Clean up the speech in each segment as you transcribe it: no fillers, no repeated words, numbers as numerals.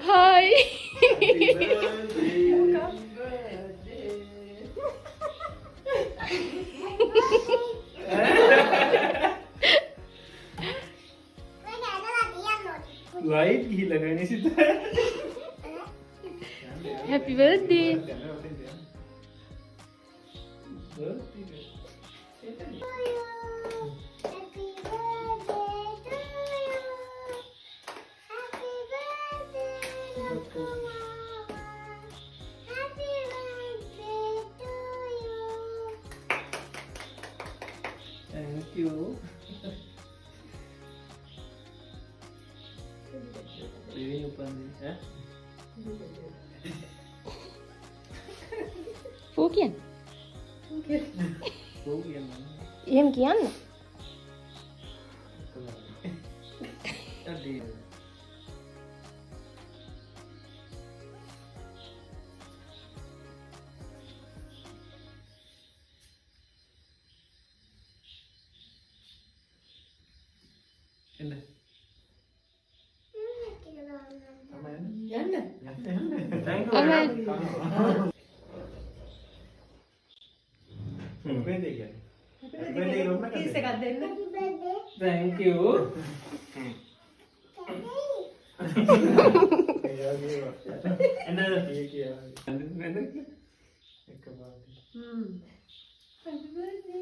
Hi. Light gila kan ini situ. Happy birthday. Thank you. Ini apa nih? Ya? Fukian. Oh, yang mana? Em kian. Tadi. Ini. Amen. Thank you. Happy birthday.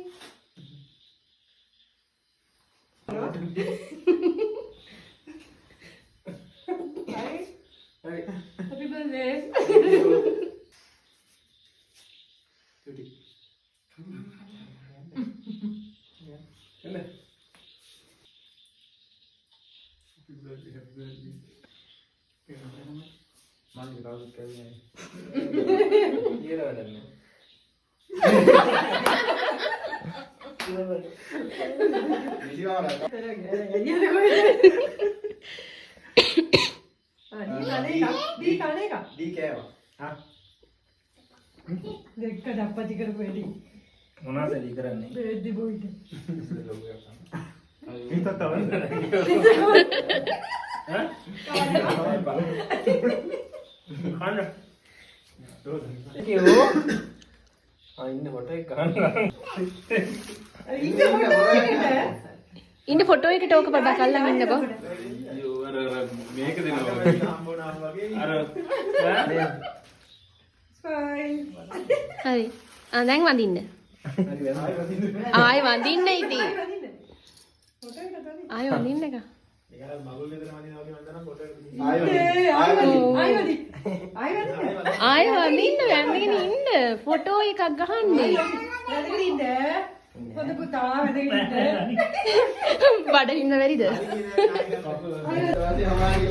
මොනවද දී කරන්නේ? Birthday බොයිද. ඒක තමයි. ඈ? කන්න. Thank you. ඉන්න photo එක ගන්න. ඉන්න ෆොටෝ එකට ඕක පොඩ්ඩක් අල්ලන් ඉන්නකෝ. අයියෝ අර මේක දෙනවා. අර හරි. දැන් වඳින්න. ආයෙ වඳින්න ඉතින්. ආයෙ වඳින්න එක. ආයෙ වඳින්න වැඳගෙන ඉන්න. ෆොටෝ එකක් ගහන්න. හොඳ පුතා වැදගෙන ඉන්න. බඩින්න බැරිද? हमारी